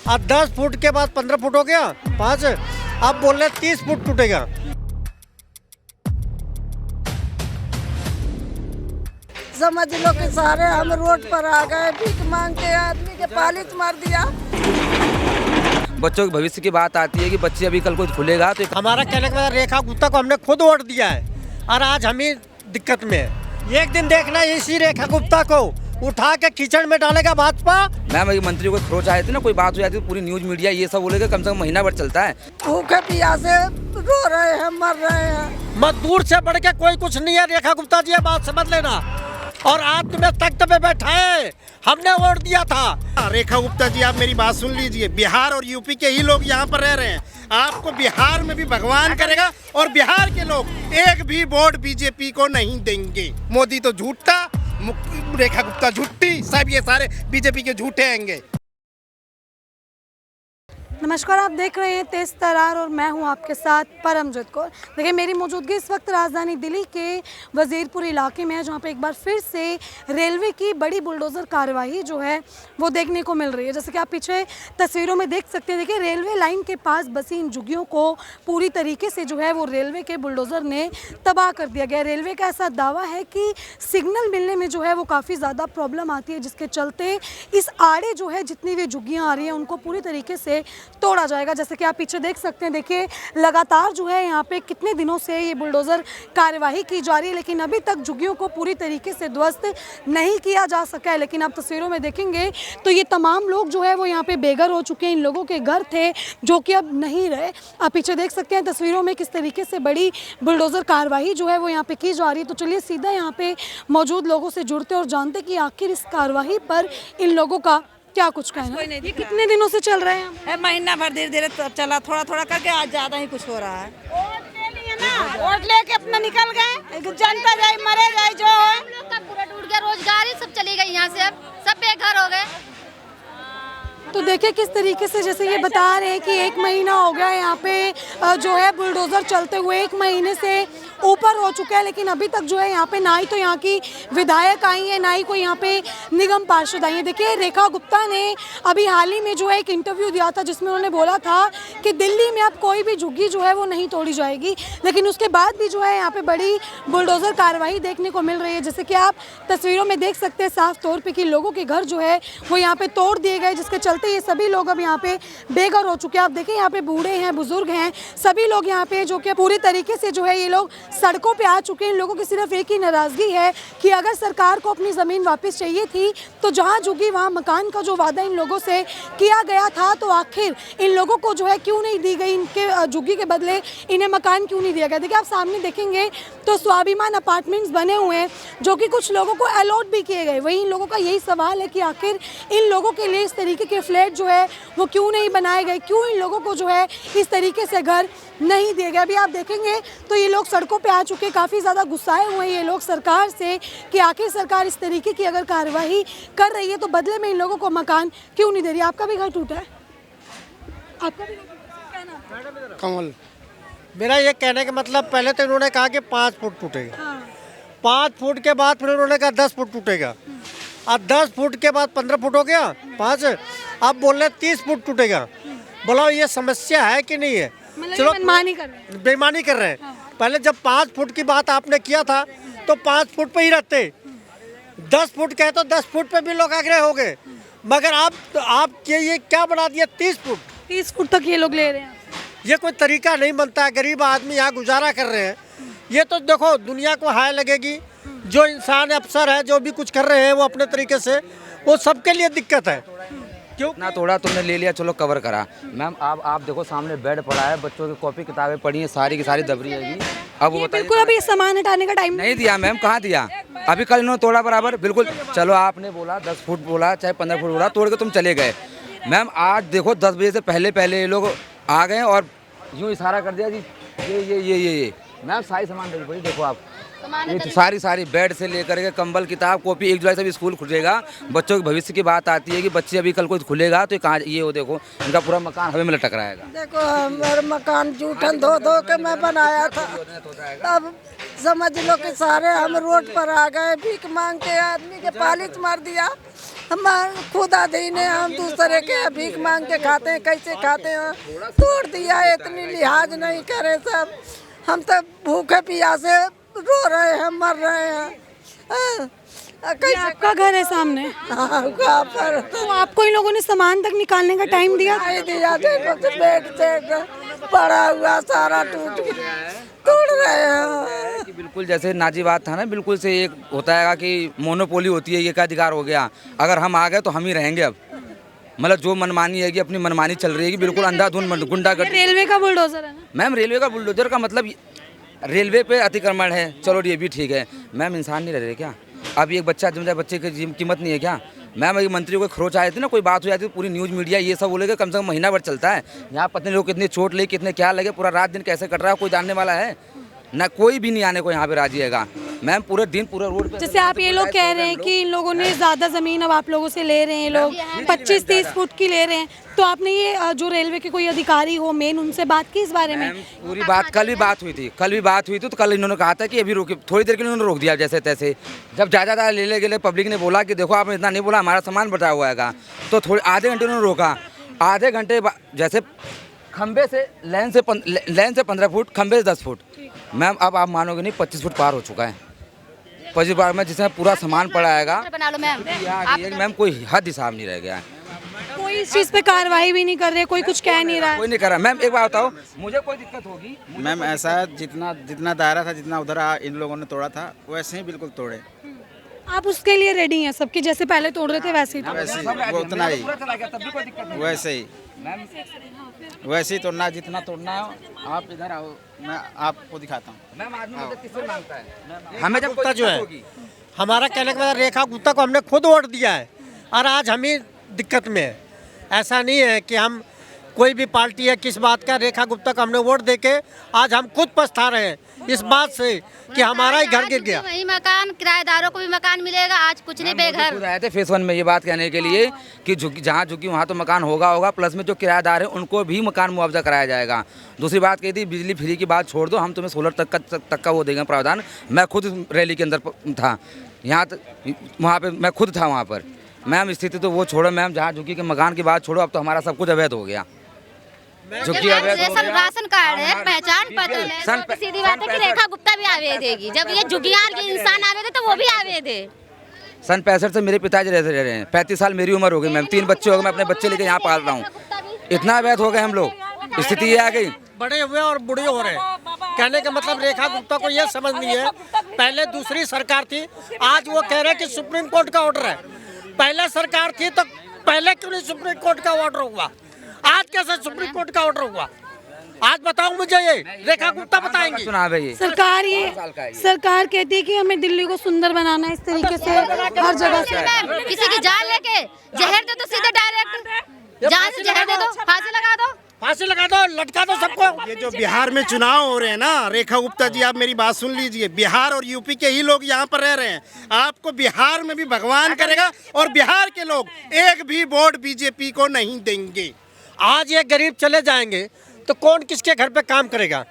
अब 10 फुट के बाद 15 फुट हो गया 5, अब बोल रहे 30 फुट टूटेगा। समझ लो कि सारे हम रोड पर आ गए, भीख मांग के आदमी के पालिश मार दिया। बच्चों के भविष्य की बात आती है कि बच्चे अभी कल को खुलेगा तो हमारा कहने का मतलब रेखा गुप्ता को हमने खुद वोट दिया है और आज हम ही दिक्कत में है। एक दिन देखना इसी रेखा गुप्ता को उठा के कीचड़ में डालेगा भाजपा। मैम ये मंत्री को खरोच आए थे ना, कोई बात हो जाती है पूरी न्यूज मीडिया ये सब बोलेगा, कम से कम महीना भर चलता है। भूखे प्यासे रो रहे हैं, मर रहे हैं। मजदूर से बढ़ के कोई कुछ नहीं है। रेखा गुप्ता जी ये बात समझ लेना। और आज तुम्हें तख्त पे बैठा है, हमने वोट दिया था। रेखा गुप्ता जी आप मेरी बात सुन लीजिए, बिहार और यूपी के ही लोग यहाँ पर रह रहे हैं। आपको बिहार में भी भगवान करेगा और बिहार के लोग एक भी वोट बीजेपी को नहीं देंगे। मोदी तो झूठा, रेखा गुप्ता झूठी, सब ये सारे बीजेपी के झूठे आएंगे। नमस्कार, आप देख रहे हैं तेज तरार और मैं हूं आपके साथ परमजीत कौर। देखिए मेरी मौजूदगी इस वक्त राजधानी दिल्ली के वजीरपुर इलाके में है, जहां पे एक बार फिर से रेलवे की बड़ी बुलडोज़र कार्रवाई जो है वो देखने को मिल रही है। जैसे कि आप पीछे तस्वीरों में देख सकते हैं, देखिए रेलवे लाइन के पास बसी इन झुग्गियों को पूरी तरीके से जो है वो रेलवे के बुलडोज़र ने तबाह कर दिया गया। रेलवे का ऐसा दावा है कि सिग्नल मिलने में जो है वो काफ़ी ज़्यादा प्रॉब्लम आती है, जिसके चलते इस आड़े जो है जितनी भी झुग्गियाँ आ रही हैं उनको पूरी तरीके से तोड़ा जाएगा। जैसे कि आप पीछे देख सकते हैं, देखिए लगातार जो है यहाँ पे कितने दिनों से ये बुलडोज़र कार्यवाही की जा रही है, लेकिन अभी तक झुग्गियों को पूरी तरीके से ध्वस्त नहीं किया जा सका है। लेकिन आप तस्वीरों में देखेंगे तो ये तमाम लोग जो है वो यहाँ पे बेघर हो चुके हैं। इन लोगों के घर थे जो कि अब नहीं रहे। आप पीछे देख सकते हैं तस्वीरों में किस तरीके से बड़ी बुलडोज़र कार्यवाही जो है वो यहाँ पे की जा रही है। तो चलिए सीधा यहाँ पे मौजूद लोगों से जुड़ते और जानते कि आखिर इस कार्यवाही पर इन लोगों का क्या कुछ कहना है। ये कितने दिनों से चल रहे हैं? महीना भर धीरे धीरे चला, थोड़ा थोड़ा करके आज ज्यादा ही कुछ हो रहा है। वोट ले लिए ना, वोट लेके अपना निकल गए, जनता जाए मरे जाए जो है। हम लोग का पूरा टूट गया, रोजगार ही सब चली गई यहाँ से, अब सब बेघर हो गए। तो देखिए किस तरीके से जैसे ये बता रहे हैं कि 1 महीना हो गया यहाँ पे जो है बुलडोज़र चलते हुए, 1 महीने से ऊपर हो चुका है, लेकिन अभी तक जो है यहाँ पे ना ही तो यहाँ की विधायक आई है, ना ही कोई यहाँ पे निगम पार्षद आई है। देखिए रेखा गुप्ता ने अभी हाल ही में जो है एक इंटरव्यू दिया था, जिसमें उन्होंने बोला था कि दिल्ली में अब कोई भी झुग्गी जो है वो नहीं तोड़ी जाएगी, लेकिन उसके बाद भी जो है यहाँ पे बड़ी बुलडोज़र कार्रवाई देखने को मिल रही है। जैसे कि आप तस्वीरों में देख सकते हैं साफ तौर पर कि लोगों के घर जो है वो यहाँ पे तोड़ दिए गए, जिसके चलते ये सभी लोग अब यहाँ पे बेघर हो चुके हैं। आप देखिए यहाँ पे बूढ़े हैं, बुजुर्ग हैं, सभी लोग यहाँ पे जो कि पूरी तरीके से जो है ये लोग सड़कों पे आ चुके हैं। इन लोगों की सिर्फ एक ही नाराजगी है कि अगर सरकार को अपनी ज़मीन वापस चाहिए थी तो जहाँ झुग्गी वहाँ मकान का जो वादा इन लोगों से किया गया था, तो आखिर इन लोगों को जो है क्यों नहीं दी गई, इनके झुग्गी के बदले इन्हें मकान क्यों नहीं दिया गया। देखिए आप सामने देखेंगे तो स्वाभिमान अपार्टमेंट्स बने हुए हैं जो कि कुछ लोगों को अलॉट भी किए गए। वहीं इन लोगों का यही सवाल है कि आखिर इन लोगों के लिए इस तरीके के फ्लैट जो है वो क्यों नहीं बनाए गए, क्यों इन लोगों को जो है इस तरीके से घर नहीं दिए गए। अभी आप देखेंगे तो ये लोग सड़कों पे आ चुके, काफ़ी ज़्यादा गुस्साए हुए हैं ये लोग सरकार से कि आखिर सरकार इस तरीके की अगर कार्रवाई कर रही है तो बदले में इन लोगों को मकान क्यों नहीं दे रही। आपका भी घर टूटा है? आपका भी कमल मेरा ये कहने का मतलब, पहले तो इन्होंने कहा कि 5 फुट टूटेगा। हाँ। 5 फुट के बाद फिर उन्होंने कहा 10 फुट टूटेगा। अब 10 फुट के बाद 15 फुट हो गया 5, अब बोल रहे 30 फुट टूटेगा। बोला ये समस्या है कि नहीं है? चलो बेईमानी कर रहे हैं। बेईमानी कर रहे हैं। पहले जब 5 फुट की बात आपने किया था तो 5 फुट पे ही रहते, 10 फुट कहे तो 10 फुट पे भी लोग आग्रह हो गए, मगर आप ये क्या बना दिया 30 फुट। 30 फुट तक ये लोग ले रहे हैं। ये कोई तरीका नहीं बनता है। गरीब आदमी यहाँ गुजारा कर रहे हैं। ये तो देखो दुनिया को हाय लगेगी, जो इंसान अफसर है जो भी कुछ कर रहे हैं वो अपने तरीके से, वो सबके लिए दिक्कत है। क्यों ना तोड़ा तुमने ले लिया, चलो कवर करा। मैम आप देखो सामने बेड पड़ा है, बच्चों की कॉपी किताबें पड़ी हैं, सारी की सारी दबरी है। अब वो बताइए, बिल्कुल अभी सामान हटाने का टाइम नहीं दिया मैम, कहाँ दिया? अभी कल इन्होंने तोड़ा बराबर, बिल्कुल। चलो आपने बोला 10 फुट बोला, चाहे 15 फुट बोला, तोड़ के तुम चले गए। मैम आज देखो 10 बजे से पहले ये लोग आ गए और यूँ इशारा कर दिया कि ये मैम सारी सामान देखो आप, ये तो सारी बेड से लेकर के कंबल किताब कॉपी 1 जुलाई से भी स्कूल खुलेगा। बच्चों के भविष्य की बात आती है कि बच्चे अभी कल को खुलेगा तो कहाँ ये हो, देखो इनका पूरा मकान हवा में लटक रहा है। देखो हमारा मकान जूठन धो धो के मैं बनाया था, अब समझ लो कि सारे हम रोड पर आ गए। भीख मांग के आदमी के पालिश मार दिया। हम खुद अधीन है, हम दूसरे के भीख मांग के खाते हैं, कैसे खाते हैं, तोड़ दिया। इतनी लिहाज नहीं करे सब, हम तो भूखे प्यासे रो रहे हैं, मर रहे हैं। ये आपका घर है सामने, कहाँ पर तो आपको इन लोगों ने सामान तक निकालने का टाइम दिया? नहीं दिया। देखो तो बेड से पड़ा हुआ सारा टूट गया, तोड़ रहे हैं। कि बिल्कुल जैसे नाजी बात था ना, बिल्कुल से एक होता है कि मोनोपोली होती है, ये का अधिकार हो गया, अगर हम आ गए तो हम ही रहेंगे। अब मतलब जो मनमानी है कि अपनी मनमानी चल रही है कि बिल्कुल अंधाधुंध गुंडागर्दी। रेलवे का बुलडोजर है ना मैम, रेलवे का बुलडोजर का मतलब रेलवे पे अतिक्रमण है, चलो ये भी ठीक है। मैम इंसान नहीं रह रहे क्या? अब एक बच्चा जम जाए, बच्चे की कीमत नहीं है क्या? मैम एक मंत्री को खरोच आए थे ना, कोई बात हो जाती है, पूरी न्यूज़ मीडिया ये सब बोलेगा, कम से कम महीना भर चलता है। यहाँ पत्नी लोग कितने चोट ले, कितने क्या लगे, पूरा रात दिन कैसे कट रहा है, कोई जानने वाला है ना? कोई भी नहीं आने को यहाँ पे राजी हैगा। मैम पूरे दिन पूरा रोड पे, जैसे आप ये लोग कह रहे हैं कि इन लोगों ने ज़्यादा ज़मीन अब आप लोगों से ले रहे हैं, लोग 25-30 फुट की ले रहे हैं, तो आपने ये जो रेलवे के कोई अधिकारी हो मेन, उनसे बात की इस बारे में? पूरी बात कल भी बात हुई थी, तो कल इन्होंने कहा था कि अभी रोक, थोड़ी देर के लिए उन्होंने रोक दिया जैसे तैसे। जब ज़्यादा ले गए पब्लिक ने बोला कि देखो आपने इतना नहीं बोला, हमारा सामान बचा हुआ है, तो थोड़े आधे घंटे उन्होंने रोका। आधे घंटे जैसे खंबे से लेन से 15 फुट, खंबे से 10 फुट। मैम अब आप मानोगे नहीं, 25 फुट पार हो चुका है। 25 बार में जिसमें पूरा सामान पड़ा आएगा बना लो मैम। मैम कोई हद हिसाब नहीं रह गया है। कोई इस चीज़ पे कार्रवाई भी नहीं कर रहे, कोई कुछ कह नहीं रहा है? कोई नहीं कर रहा। मैम एक बात बताओ, मुझे कोई दिक्कत होगी? मैम ऐसा जितना दायरा था, जितना उधर इन लोगों ने तोड़ा था, वैसे ही बिल्कुल तोड़े। आप उसके लिए रेडी हैं सबकी, जैसे पहले तोड़ रहे थे वैसे ही तो? वैसे ही, वो उतना ही, वैसे ही तोड़ना, जितना तोड़ना है। आप इधर आओ, मैं आपको दिखाता हूँ। मैम आदमी मदद किससे मांगता है? हमें जब गुप्ता जो है, हमारा कहने का मतलब रेखा गुप्ता को हमने खुद वोट दिया है और आज हम ही दिक्कत में है। ऐसा नहीं है कि हम कोई भी पार्टी है किस बात का, रेखा गुप्ता को हमने वोट देके आज हम खुद पछता रहे हैं इस बात से कि हमारा ही घर गिर गया। वही मकान, किराएदारों को भी मकान मिलेगा, आज कुछ नहीं बेघर। आए थे फेस 1 में ये बात कहने के लिए कि जहाँ झुकी वहाँ तो मकान होगा, प्लस में जो किराएदार हैं उनको भी मकान मुआवजा कराया जाएगा। दूसरी बात कही थी बिजली फ्री की बात छोड़ दो, हम तुम्हें सोलर तक का वो देंगे प्रावधान। मैं खुद रैली के अंदर था, यहाँ वहाँ पे मैं खुद था वहाँ पर। मैम स्थिति तो वो छोड़ो मैम, जहाँ झुकी के मकान की बात छोड़ो, अब तो हमारा सब कुछ अवैध हो गया। झुकी अवैध हो गया। राशन कार्ड है, पहचान पत्र है, सीधी बात है कि रेखा गुप्ता भी आवे देगी। जब ये झुग्गियार के इंसान आवे थे तो वो भी आवे थे। सन 65 से मेरे पिताजी रह रहे हैं, 35 साल मेरी उम्र हो गई मैम, 3 बच्चे हो गए, मैं अपने बच्चे लेके यहाँ पाल रहा हूँ। इतना अवैध हो गए हम लोग, स्थिति ये आ गई। बड़े हुए और बूढ़े हो रहे हैं। कहने का मतलब रेखा गुप्ता को यह समझ नहीं है, पहले दूसरी सरकार थी, आज वो कह रहे हैं कि सुप्रीम कोर्ट का ऑर्डर है। पहले सरकार थी तो पहले क्यों नहीं सुप्रीम कोर्ट का ऑर्डर हुआ, आज कैसे सुप्रीम कोर्ट का ऑर्डर हुआ? आज बताओ मुझे, ये रेखा गुप्ता बताएंगी। सरकार कहती है कि हमें दिल्ली को सुंदर बनाना है, इस तरीके से हर जगह से। किसी की जान लेके जहर दे दो, सीधे डायरेक्ट जान से जहर दे दो, फांसी लगा दो, लटका दो सबको। ये जो बिहार में चुनाव हो रहे हैं ना, रेखा गुप्ता जी आप मेरी बात सुन लीजिए, बिहार और यूपी के ही लोग यहाँ पर रह रहे हैं। आपको बिहार में भी भगवान करेगा और बिहार के लोग एक भी वोट बीजेपी को नहीं देंगे। आज ये गरीब चले जाएंगे तो कौन किसके घर पे काम करेगा,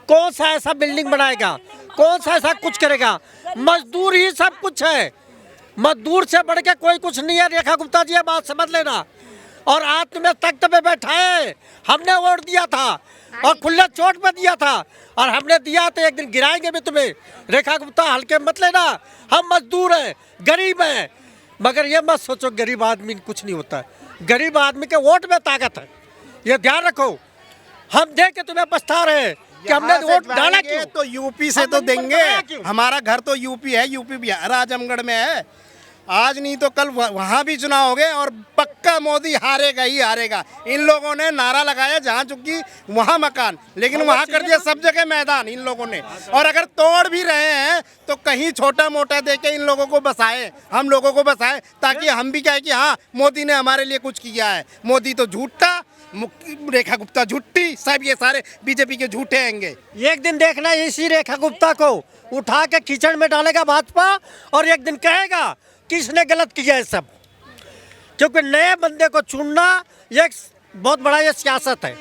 कौन सा ऐसा बिल्डिंग बनाएगा, कौन सा ऐसा कुछ करेगा? मजदूर ही सब कुछ है, मजदूर से बढ़ के कोई कुछ नहीं है। रेखा गुप्ता जी ये बात समझ लेना। और आज तुम्हें तख्त पे बैठाए, हमने वोट दिया था और खुले चोट पे दिया था, और हमने दिया तो एक दिन गिराएंगे भी तुम्हें। रेखा गुप्ता हल्के मत लेना, हम मजदूर हैं, गरीब हैं, मगर ये मत सोचो गरीब आदमी कुछ नहीं होता है। गरीब आदमी के वोट में ताकत है, ये ध्यान रखो। हम देख के तुम्हें पछता रहे हैं कि हमने वोट डाला क्यों। तो यूपी से तो देंगे, हमारा घर तो यूपी है, यूपी बिहार आजमगढ़ में है। आज नहीं तो कल वहाँ भी चुनाव हो गए और पक्का मोदी हारेगा ही हारेगा। इन लोगों ने नारा लगाया जहाँ चुकी वहाँ मकान, लेकिन वहाँ कर दिया सब जगह मैदान इन लोगों ने। और अगर तोड़ भी रहे हैं तो कहीं छोटा मोटा देके इन लोगों को बसाए, हम लोगों को बसाए, ताकि हम भी कहें कि हाँ मोदी ने हमारे लिए कुछ किया है। मोदी तो झूठा, रेखा गुप्ता झूठी, सब ये सारे बीजेपी के झूठे हैंगे। एक दिन देखना इसी रेखा गुप्ता को उठा के कीचड़ में डालेगा भाजपा, और एक दिन कहेगा कि इसने गलत किया है सब, क्योंकि नए बंदे को चुनना एक बहुत बड़ा ये सियासत है।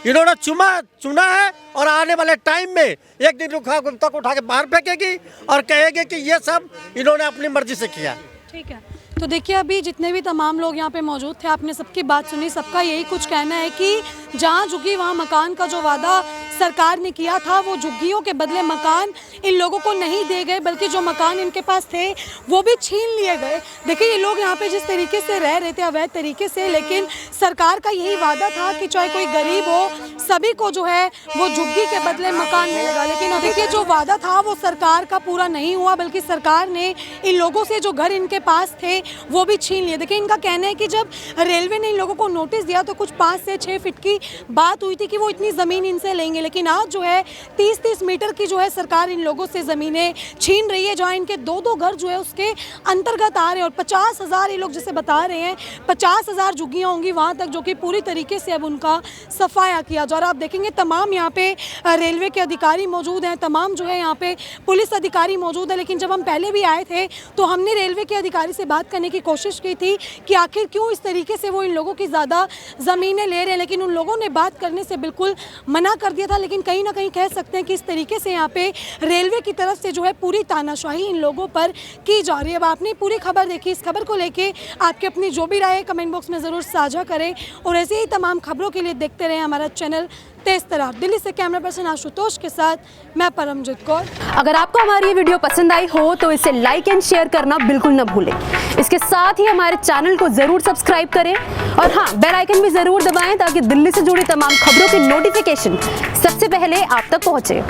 इन्होंने चुना है, और आने वाले टाइम में एक दिन रेखा गुप्ता को उठा के बाहर फेंकेगी और कहेगी कि ये सब इन्होंने अपनी मर्जी से किया। ठीक है, तो देखिए अभी जितने भी तमाम लोग यहाँ पे मौजूद थे, आपने सबकी बात सुनी। सबका यही कुछ कहना है कि जहाँ झुग्गी वहाँ मकान का जो वादा सरकार ने किया था, वो झुग्गियों के बदले मकान इन लोगों को नहीं दे गए, बल्कि जो मकान इनके पास थे वो भी छीन लिए गए। देखिए ये लोग यहाँ पे जिस तरीके से रह रहे थे अवैध तरीके से, लेकिन सरकार का यही वादा था कि चाहे कोई गरीब हो, सभी को जो है वो झुग्गी के बदले मकान मिलेगा। लेकिन देखिए जो वादा था वो सरकार का पूरा नहीं हुआ, बल्कि सरकार ने इन लोगों से जो घर इनके पास थे वो भी छीन लिए। देखिए इनका कहना है कि जब रेलवे ने इन लोगों को नोटिस दिया तो कुछ 5 से 6 फीट की बात हुई थी कि वो इतनी ज़मीन इनसे लेंगे, लेकिन आज जो है 30-30 मीटर की जो है सरकार इन लोगों से ज़मीनें छीन रही है, जहाँ इनके 2-2 घर जो है उसके अंतर्गत आ रहे हैं। और 50,000 ये लोग जैसे बता रहे हैं 50,000 झुग्गियाँ होंगी वहाँ तक, जो कि पूरी तरीके से अब उनका सफाया किया जा रहा है। आप देखेंगे तमाम यहाँ पे रेलवे के अधिकारी मौजूद हैं, तमाम जो है यहाँ पे पुलिस अधिकारी मौजूद है। लेकिन जब हम पहले भी आए थे तो हमने रेलवे के अधिकारी से बात करने की कोशिश की थी कि आखिर क्यों इस तरीके से वो इन लोगों की ज़्यादा ज़मीनें ले रहे हैं, लेकिन उन लोगों ने बात करने से बिल्कुल मना कर दिया था। लेकिन कहीं ना कहीं कह सकते हैं कि इस तरीके से यहाँ पे रेलवे की तरफ से जो है पूरी तानाशाही इन लोगों पर की जा रही है। अब आपने पूरी खबर देखी, इस खबर को लेके आपकी अपनी जो भी राय है कमेंट बॉक्स में ज़रूर साझा करें, और ऐसे ही तमाम खबरों के लिए देखते रहें हमारा चैनल तेज तरार। दिल्ली से कैमरा पर्सन आशुतोष के साथ मैं परमजीत कौर। अगर आपको हमारी ये वीडियो पसंद आई हो तो इसे लाइक एंड शेयर करना बिल्कुल न भूलें। इसके साथ ही हमारे चैनल को जरूर सब्सक्राइब करें, और हाँ, बेल आइकन भी जरूर दबाएं ताकि दिल्ली से जुड़ी तमाम खबरों की नोटिफिकेशन सबसे पहले आप तक पहुंचे।